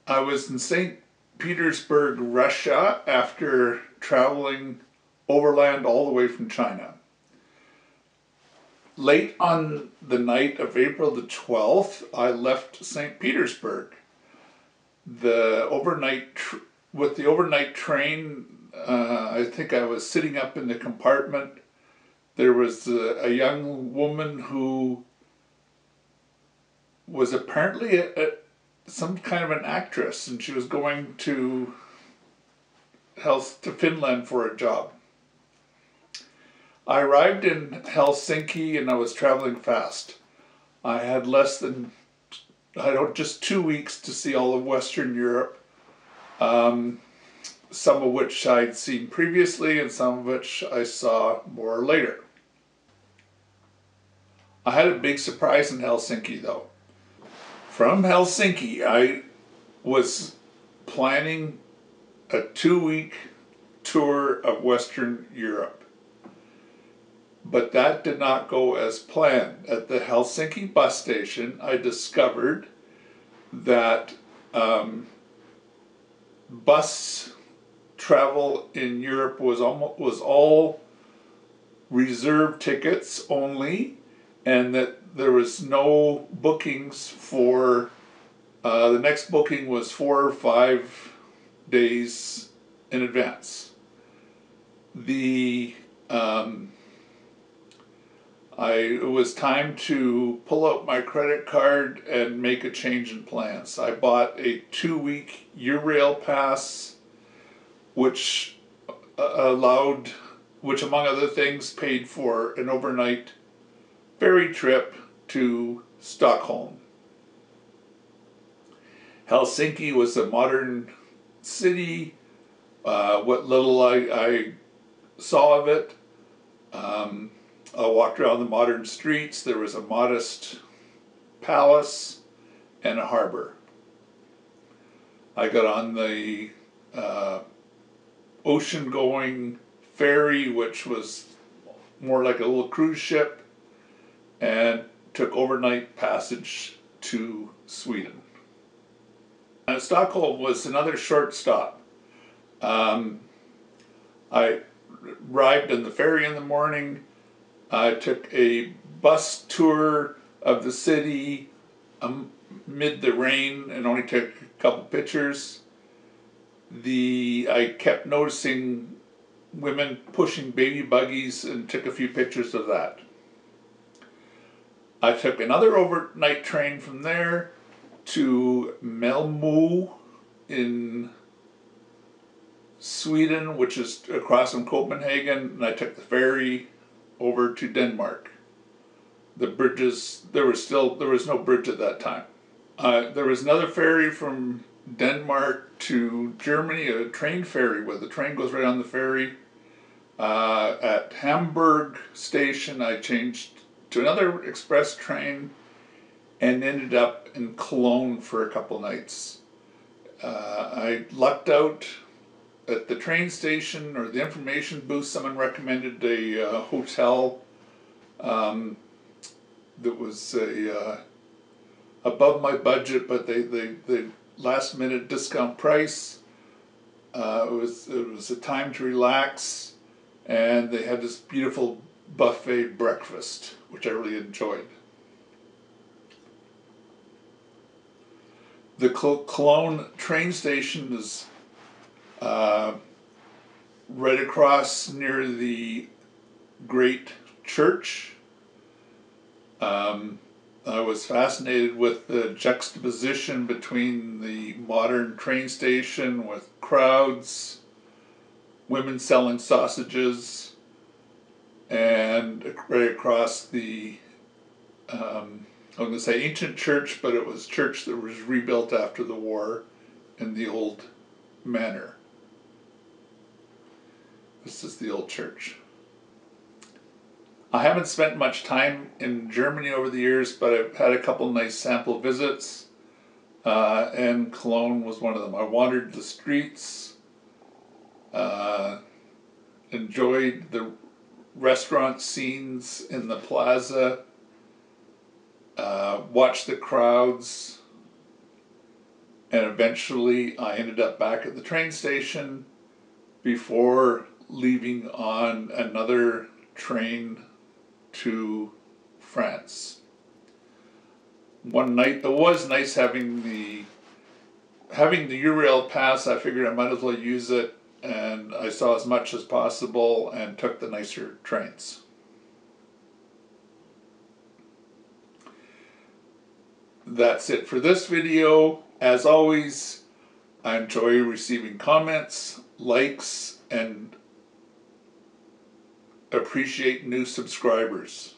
I was in St. Petersburg, Russia, after traveling overland all the way from China. Late on the night of April the 12th, I left St. Petersburg. With the overnight train, I think I was sitting up in the compartment. There was a young woman who was apparently some kind of an actress, and she was going to Finland for a job. I arrived in Helsinki and I was traveling fast. I had just 2 weeks to see all of Western Europe, some of which I'd seen previously and some of which I saw more later. I had a big surprise in Helsinki though. From Helsinki, I was planning a 2-week tour of Western Europe. But that did not go as planned. At the Helsinki bus station, I discovered that bus travel in Europe was all reserved tickets only, and that there was no bookings for, the next booking was 4 or 5 days in advance. It was time to pull out my credit card and make a change in plans. I bought a 2-week Eurail pass, which among other things paid for an overnight ferry trip to Stockholm. Helsinki was a modern city. What little I saw of it, I walked around the modern streets. There was a modest palace and a harbor. I got on the ocean-going ferry, which was more like a little cruise ship, and took overnight passage to Sweden. Stockholm was another short stop. I arrived on the ferry in the morning. I took a bus tour of the city amid the rain and only took a couple pictures. I kept noticing women pushing baby buggies and took a few pictures of that. I took another overnight train from there to Malmö in Sweden, which is across from Copenhagen, and I took the ferry over to Denmark. The bridges, there was no bridge at that time. There was another ferry from Denmark to Germany, a train ferry where the train goes right on the ferry. At Hamburg station, I changed to another express train and ended up in Cologne for a couple nights. I lucked out at the train station or the information booth. Someone recommended a hotel that was above my budget, but they last minute discount price. It was a time to relax, and they had this beautiful buffet breakfast, which I really enjoyed. The Cologne train station is right across near the Great Church. I was fascinated with the juxtaposition between the modern train station with crowds, women selling sausages, and right across the, I'm going to say ancient church, but it was a church that was rebuilt after the war in the old manor. This is the old church. I haven't spent much time in Germany over the years, but I've had a couple nice sample visits, and Cologne was one of them. I wandered the streets, enjoyed the restaurant scenes in the plaza, watched the crowds. And eventually I ended up back at the train station before leaving on another train to France. One night, it was nice having the Eurail pass. I figured I might as well use it, and I saw as much as possible and took the nicer trains. That's it for this video. As always, I enjoy receiving comments, likes, and appreciate new subscribers.